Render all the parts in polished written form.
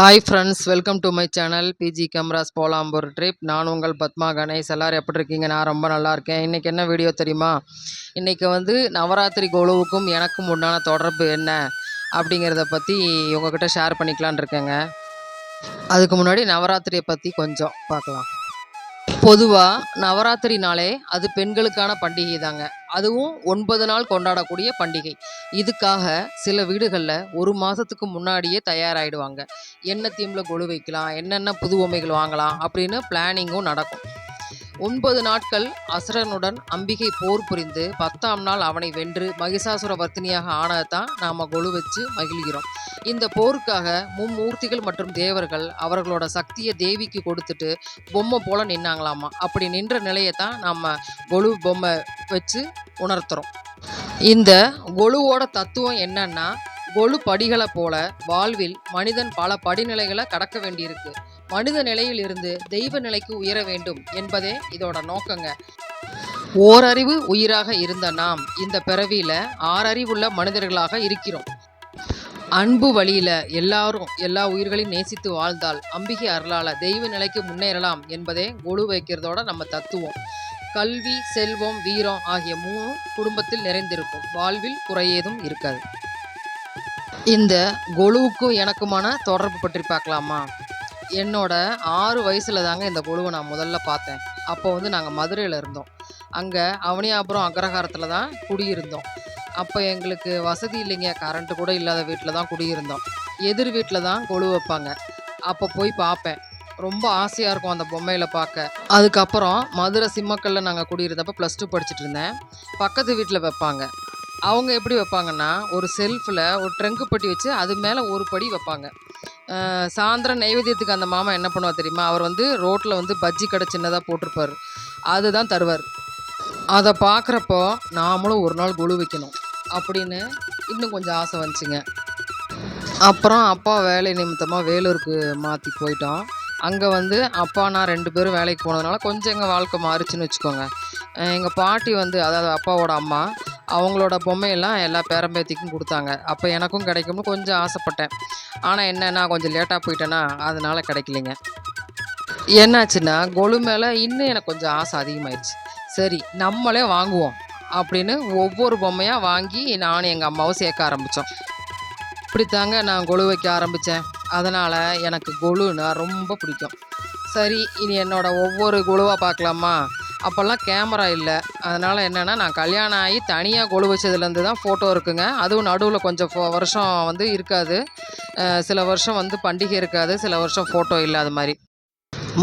Hi friends, welcome to my channel PG cameras போலாம் ஒரு trip. நான் உங்கள் பத்மா கணேஷ். எல்லோரும் எப்படி இருக்கீங்க? நான் ரொம்ப நல்லா இருக்கேன். இன்றைக்கி என்ன வீடியோ தெரியுமா? இன்றைக்கி வந்து நவராத்திரி கொலுவுக்கும் எனக்கும் உண்டான தொடர்பு என்ன அப்படிங்கிறத பற்றி உங்கள்கிட்ட ஷேர் பண்ணிக்கலான் இருக்கேங்க. அதுக்கு முன்னாடி நவராத்திரியை பற்றி கொஞ்சம் பார்க்கலாம். பொதுவாக நவராத்திரினாலே அது பெண்களுக்கான பண்டிகை தாங்க. அதுவும் 9 நாள் கொண்டாடக்கூடிய பண்டிகை. இதுக்காக சில வீடுகளில் ஒரு மாதத்துக்கு முன்னாடியே தயாராகிடுவாங்க. என்ன தீமில் கொலு வைக்கலாம், என்னென்ன புது பொம்மைகள் வாங்கலாம் அப்படின்னு பிளானிங்கும் நடக்கும். 9 நாட்கள் அசுரனுடன் அம்பிகை போர் புரிந்து 10ஆம் நாள் அவனை வென்று மகிஷாசுர வர்த்தினியாக ஆனதான் நாம் கொலு வச்சு மகிழ்கிறோம். இந்த போருக்காக மும்மூர்த்திகள் மற்றும் தேவர்கள் அவர்களோட சக்தியை தேவிக்கு கொடுத்துட்டு பொம்மை போல நின்னாங்களாமா. அப்படி நின்ற நிலையை தான் நம்ம கொலு பொம்மை வச்சு உணர்த்துறோம். இந்த கொலுவோட தத்துவம் என்னன்னா, கொலு படிகளை போல வாழ்வில் மனிதன் பல படிநிலைகளை கடக்க வேண்டியிருக்கு. மனித நிலையில் இருந்து தெய்வ நிலைக்கு உயர வேண்டும் என்பதே இதோட நோக்கங்க. ஓரறிவு உயிராக இருந்த நாம் இந்த பிறவியில 6 அறிவுள்ள மனிதர்களாக இருக்கிறோம். அன்பு வழியில எல்லா உயிர்களையும் நேசித்து வாழ்ந்தால் அம்பிகை அருளால தெய்வ நிலைக்கு முன்னேறலாம் என்பதே கொலு வைக்கிறதோட நம்ம தத்துவம். கல்வி, செல்வம், வீரம் ஆகிய 3 குடும்பத்தில் நிறைந்திருக்கும். வாழ்வில் குறையேதும் இருக்காது. இந்த கொலுவுக்கும் எனக்குமான தொடர்பு பற்றி பார்க்கலாமா? என்னோட 6 வயசில் தாங்க இந்த கொலுவை நான் முதல்ல பார்த்தேன். அப்போ வந்து நாங்கள் மதுரையில் இருந்தோம். அங்கே அவனியாபுரம் அக்ரஹாரத்தில் தான் குடியிருந்தோம். அப்போ எங்களுக்கு வசதி இல்லைங்க, கரண்ட்டு கூட இல்லாத வீட்டில் தான் குடியிருந்தோம். எதிர் வீட்டில் தான் கொலு வைப்பாங்க. அப்போ போய் பார்ப்பேன். ரொம்ப ஆசையாக இருக்கும் அந்த பொம்மையில் பார்க்க. அதுக்கப்புறம் மதுரை சிம்மக்கல்ல நாங்கள் குடியிருந்தப்போ +2 படிச்சுட்டு இருந்தேன். பக்கத்து வீட்டில் வைப்பாங்க. அவங்க எப்படி வைப்பாங்கன்னா, ஒரு செல்ஃபில் ஒரு ட்ரங்கு பெட்டி வச்சு அது மேலே ஒரு படி வைப்பாங்க. சாயந்தரம் நைவேத்தியத்துக்கு அந்த மாமா என்ன பண்ணுவார் தெரியுமா? அவர் வந்து ரோட்டில் வந்து பஜ்ஜி கடை சின்னதாக போட்டிருப்பார். அதுதான் தருவார். அதை பார்க்குறப்போ நாமளும் ஒரு நாள் கொலு வைக்கணும் அப்படின்னு இன்னும் கொஞ்சம் ஆசை வந்துச்சுங்க. அப்புறம் அப்பா வேலை நிமித்தமாக வேலூருக்கு மாற்றி போயிட்டோம். அங்கே வந்து அப்பா நான் 2 பேரும் வேலைக்கு போனதுனால கொஞ்சம் எங்கள் வாழ்க்கை மாறிச்சுன்னு வச்சுக்கோங்க. எங்கள் பாட்டி வந்து, அதாவது அப்பாவோட அம்மா, அவங்களோட பொம்மையெல்லாம் எல்லா பேரம்பேத்திக்கும் கொடுத்தாங்க. அப்போ எனக்கும் கிடைக்கும்னு கொஞ்சம் ஆசைப்பட்டேன். ஆனால் என்ன, நான் கொஞ்சம் லேட்டாக போயிட்டேன்னா அதனால் கிடைக்கலைங்க. என்னாச்சுன்னா, கொலு மேலே இன்னும் எனக்கு கொஞ்சம் ஆசை அதிகமாகிடுச்சு. சரி நம்மளே வாங்குவோம் அப்படின்னு ஒவ்வொரு பொம்மையாக வாங்கி நானும் எங்கள் அம்மாவும் சேர்க்க ஆரம்பித்தோம். இப்படித்தாங்க நான் கொலு வைக்க ஆரம்பித்தேன். அதனால் எனக்கு கொலுன்னா ரொம்ப பிடிக்கும். சரி, இனி என்னோடய ஒவ்வொரு கொலுவாக பார்க்கலாமா? அப்போல்லாம் கேமரா இல்லை. அதனால் என்னென்னா, நான் கல்யாணம் ஆகி தனியாக கொலு வச்சதுலேருந்து தான் ஃபோட்டோ இருக்குங்க. அதுவும் நடுவில் கொஞ்சம் வருஷம் வந்து இருக்காது. சில வருஷம் வந்து பண்டிகை இருக்காது, சில வருஷம் ஃபோட்டோ இல்லாத மாதிரி.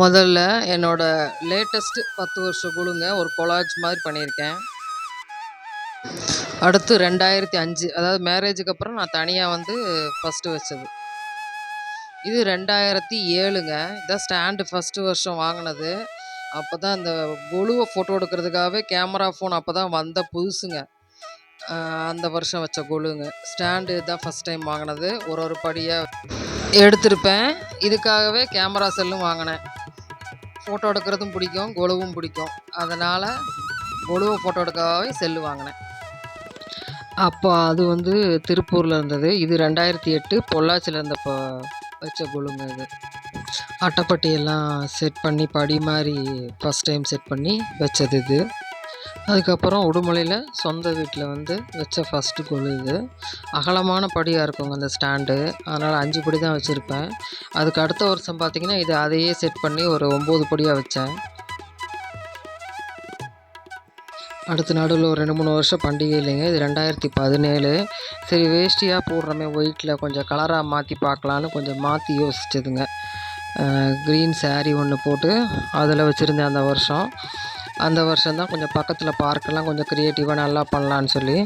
முதல்ல என்னோடய லேட்டஸ்ட்டு 10 வருஷ கொலுங்க ஒரு கொலாஜ் மாதிரி பண்ணியிருக்கேன். அடுத்து 2005, அதாவது மேரேஜுக்கு அப்புறம் நான் தனியாக வந்து ஃபஸ்ட்டு வச்சது. இது 2007ங்க. இதான் ஸ்டாண்டு ஃபஸ்ட்டு வருஷம் வாங்கினது. அப்போ தான் இந்த கொலுவை ஃபோட்டோ எடுக்கிறதுக்காகவே கேமரா ஃபோன் அப்போ தான் வந்த புதுசுங்க. அந்த வருஷம் வச்ச கொலுங்க. ஸ்டாண்டு தான் ஃபஸ்ட் டைம் வாங்கினது. ஒரு படியாக எடுத்திருப்பேன். இதுக்காகவே கேமரா செல்லும் வாங்கினேன். ஃபோட்டோ எடுக்கிறதும் பிடிக்கும், கொலுவும் பிடிக்கும். அதனால் கொலுவை ஃபோட்டோ எடுக்கவே செல்லு வாங்கினேன். அப்போ அது வந்து திருப்பூரில் இருந்தது. இது 2008 பொள்ளாச்சியில் இருந்தப்போ வச்ச கொலுங்க இது. அட்டைப்பட்டியெல்லாம் செட் பண்ணி படி மாதிரி ஃபஸ்ட் டைம் செட் பண்ணி வச்சது இது. அதுக்கப்புறம் உடுமலையில் சொந்த வீட்டில் வந்து வச்ச ஃபஸ்ட்டு கொலு இது. அகலமான படியாக இருக்குங்க அந்த ஸ்டாண்டு. அதனால் 5 படி தான் வச்சுருப்பேன். அதுக்கு அடுத்த வருஷம் பார்த்திங்கன்னா இது அதையே செட் பண்ணி ஒரு 9 படியாக வச்சேன். அடுத்த நடுவில் ஒரு 2-3 வருஷம் பண்டிகை இல்லைங்க. இது 2017. சரி, வேஷ்டியாக போடுறோமே ஒயிட்டில் கொஞ்சம் கலராக மாற்றி பார்க்கலான்னு கொஞ்சம் மாற்றி யோசிச்சதுங்க. க்ரீன் சாரீ ஒன்று போட்டு அதில் வச்சுருந்தேன் அந்த வருஷம். அந்த வருஷம்தான் கொஞ்சம் பக்கத்தில் பார்க்கெல்லாம் கொஞ்சம் க்ரியேட்டிவாக நல்லா பண்ணலான்னு சொல்லி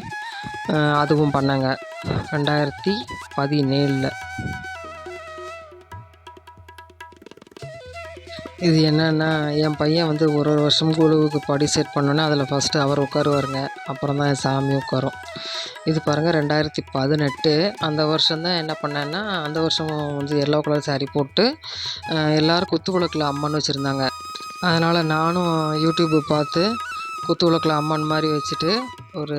அதுவும் பண்ணேங்க 2017. இது என்னென்னா, என் பையன் வந்து ஒரு வருஷம் கொலுவுக்கு படி செட் பண்ணோன்னே அதில் ஃபஸ்ட்டு அவர் உட்காருவாருங்க. அப்புறம் தான் என் சாமி உட்காரும். இது பாருங்கள் 2018. அந்த வருஷம்தான் என்ன பண்ணேன்னா, அந்த வருஷம் வந்து எல்லோ கலர் சாரீ போட்டு எல்லோரும் குத்து விளக்கில் அம்மன் வச்சுருந்தாங்க. அதனால் நானும் யூடியூப்பு பார்த்து குத்து விளக்கில் அம்மன் மாதிரி வச்சுட்டு ஒரு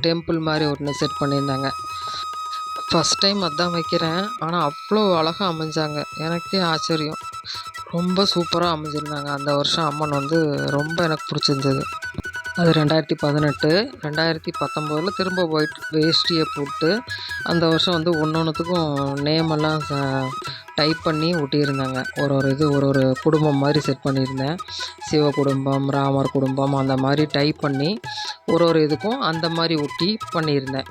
டெம்பிள் மாதிரி ஒன்று செட் பண்ணியிருந்தாங்க. ஃபஸ்ட் டைம் அதான் வைக்கிறேன். ஆனால் அவ்வளோ அழகா அமைஞ்சாங்க. எனக்கே ஆச்சரியம். ரொம்ப சூப்பராக அமைஞ்சிருந்தாங்க. அந்த வருஷம் அம்மன் வந்து ரொம்ப எனக்கு பிடிச்சிருந்தது. அது 2018. 2019 திரும்ப ஒயிட் வேஷ்டியை போட்டு அந்த வருஷம் வந்து ஒன்னொன்றுத்துக்கும் நேமெல்லாம் டைப் பண்ணி ஒட்டியிருந்தாங்க. ஒரு குடும்பம் மாதிரி செட் பண்ணியிருந்தேன். சிவ குடும்பம், ராமர் குடும்பம் அந்த மாதிரி டைப் பண்ணி ஒரு இதுக்கும் அந்த மாதிரி ஒட்டி பண்ணியிருந்தேன்.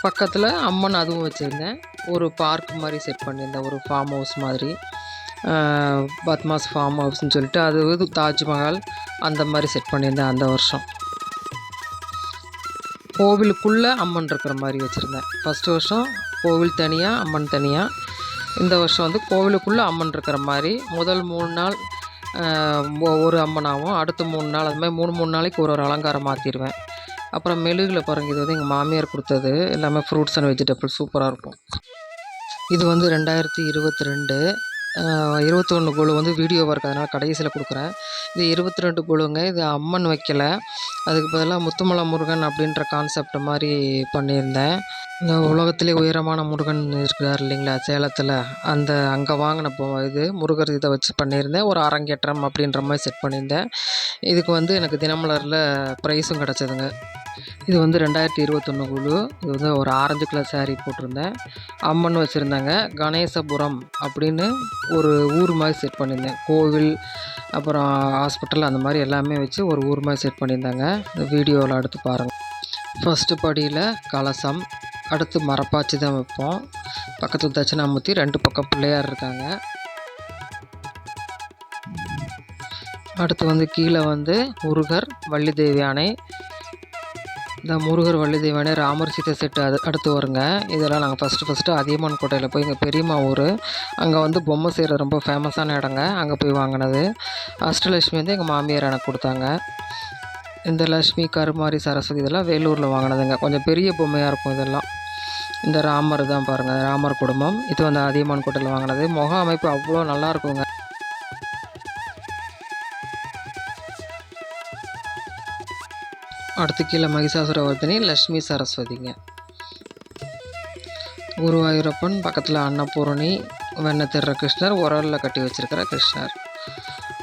பக்கத்தில் அம்மன் அதுவும் வச்சுருந்தேன். ஒரு பார்க் மாதிரி செட் பண்ணியிருந்தேன். ஒரு ஃபார்ம் ஹவுஸ் மாதிரி, பத்மாஸ் ஃபார்ம் ஹவுஸ்ன்னு சொல்லிட்டு அது தாஜ்மஹால் அந்த மாதிரி செட் பண்ணியிருந்தேன் அந்த வருஷம். கோவிலுக்குள்ளே அம்மன் இருக்கிற மாதிரி வச்சுருந்தேன். ஃபஸ்ட்டு வருஷம் கோவில் தனியாக, அம்மன் தனியாக. இந்த வருஷம் வந்து கோவிலுக்குள்ளே அம்மன் இருக்கிற மாதிரி முதல் 3 நாள் ஒரு அம்மனாகவும், அடுத்த 3 நாள் அது மாதிரி 3 நாளைக்கு ஒரு அலங்காரம் மாற்றிடுவேன். அப்புறம் மெழுகில் பாருங்க, இது வந்து எங்கள் மாமியார் கொடுத்தது. எல்லாமே ஃப்ரூட்ஸ் அண்ட் வெஜிடபிள்ஸ் சூப்பராக இருக்கும். இது வந்து 2022. 21 குழு வந்து வீடியோவாக இருக்கிறதுனால கடைசியில் கொடுக்குறேன். இது 22 குழுங்க. இது அம்மன் வைக்கலை, அதுக்கு பதிலாக முத்துமலை முருகன் அப்படின்ற கான்செப்ட் மாதிரி பண்ணியிருந்தேன். இந்த உலகத்திலே உயரமான முருகன் இருக்கிறார் இல்லைங்களா சேலத்தில், அங்கே வாங்கின இது முருகர் இதை வச்சு பண்ணியிருந்தேன். ஒரு அரங்கேற்றம் அப்படின்ற மாதிரி செட் பண்ணியிருந்தேன். இதுக்கு வந்து எனக்கு தினமலரில் ப்ரைஸும் கிடச்சிதுங்க. இது வந்து 2021 குழு. இது வந்து ஒரு ஆரஞ்சு கலர் சாரீ போட்டிருந்தேன். அம்மன் வச்சுருந்தாங்க. கணேசபுரம் அப்படின்னு ஒரு ஊர் மாதிரி செட் பண்ணியிருந்தேன். கோவில், அப்புறம் ஹாஸ்பிட்டல் அந்த மாதிரி எல்லாமே வச்சு ஒரு ஊர் மாதிரி செட் பண்ணியிருந்தாங்க. இந்த வீடியோவில் அடுத்து பாருங்கள். ஃபஸ்ட்டு படியில் கலசம், அடுத்து மரப்பாச்சி தான் வைப்போம். பக்கத்தில் தட்சிணாமூர்த்தி, 2 பக்கம் பிள்ளையார் இருக்காங்க. அடுத்து வந்து கீழே வந்து முருகர், வள்ளி தேவியானை. இந்த முருகர், வள்ளி தேவியானை, ராமர் சீதை செட்டு அடுத்து வருங்க. இதெல்லாம் நாங்கள் ஃபஸ்ட்டு அதியமான் கோட்டையில் போய் எங்கள் பெரியம்மா ஊர், அங்கே வந்து பொம்மை செய்கிற ரொம்ப ஃபேமஸான இடங்க, அங்கே போய் வாங்கினது. அஷ்டலட்சுமி வந்து எங்கள் மாமியார் எனக்கு கொடுத்தாங்க. இந்த லக்ஷ்மி, கருமாரி, சரஸ்வதி இதெல்லாம் வேலூரில் வாங்கினதுங்க. கொஞ்சம் பெரிய பொம்மையாக இருக்கும் இதெல்லாம். இந்த ராமர் தான் பாருங்கள், ராமர் குடும்பம். இது வந்து அதியமான் கோட்டையில் வாங்கினது. முக அமைப்பு அவ்வளோ நல்லா இருக்குங்க. அடுத்து கீழே மகிஷாசுரவர்தினி, லக்ஷ்மி, சரஸ்வதிங்க. குருவாயூரப்பன், பக்கத்தில் அன்னபூரணி, வெண்ணெய் திருற கிருஷ்ணர், உரலில் கட்டி வச்சுருக்கிற கிருஷ்ணர்.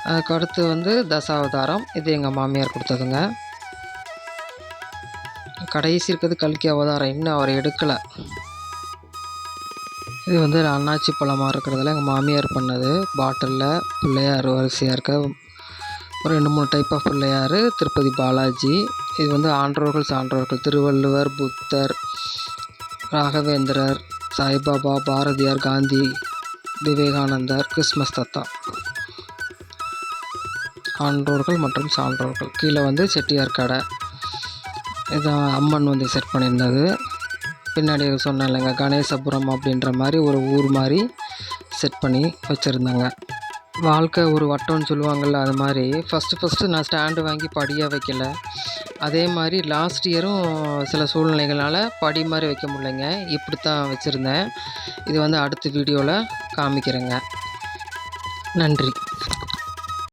அதுக்கு அடுத்து வந்து தசாவதாரம். இது எங்கள் மாமியார் கொடுத்ததுங்க. கடைசி இருக்கிறது கல்கி அவதாரம், இன்னும் அவர் எடுக்கலை. இது வந்து அன்னாச்சி பழமாக இருக்கிறதுல எங்கள் மாமியார் பண்ணது. பாட்டிலில் பிள்ளையார் வரிசையாக இருக்க ஒரு 2-3 டைப் ஆஃப் பிள்ளையார். திருப்பதி பாலாஜி. இது வந்து ஆன்றோர்கள் சான்றோர்கள், திருவள்ளுவர், புத்தர், ராகவேந்திரர், சாய்பாபா, பாரதியார், காந்தி, விவேகானந்தர், கிறிஸ்மஸ் தாத்தா. ஆன்றோர்கள் மற்றும் சான்றோர்கள். கீழே வந்து செட்டியார் கடை. இதான் அம்மன் வந்து செட் பண்ணியிருந்தது. பின்னாடி சொன்னேன் இல்லைங்க, கணேசபுரம் அப்படின்ற மாதிரி ஒரு ஊர் மாதிரி செட் பண்ணி வச்சுருந்தாங்க. வாழ்க்கை ஒரு வட்டம்னு சொல்லுவாங்கள்ல, அது மாதிரி ஃபஸ்ட்டு நான் ஸ்டாண்டு வாங்கி படியாக வைக்கல. அதே மாதிரி லாஸ்ட் இயரும் சில சூழ்நிலைகளால் படி மாதிரி வைக்க முடியலைங்க. இப்படி தான் வச்சுருந்தேன். இது வந்து அடுத்த வீடியோவில் காமிக்கிறேங்க. நன்றி.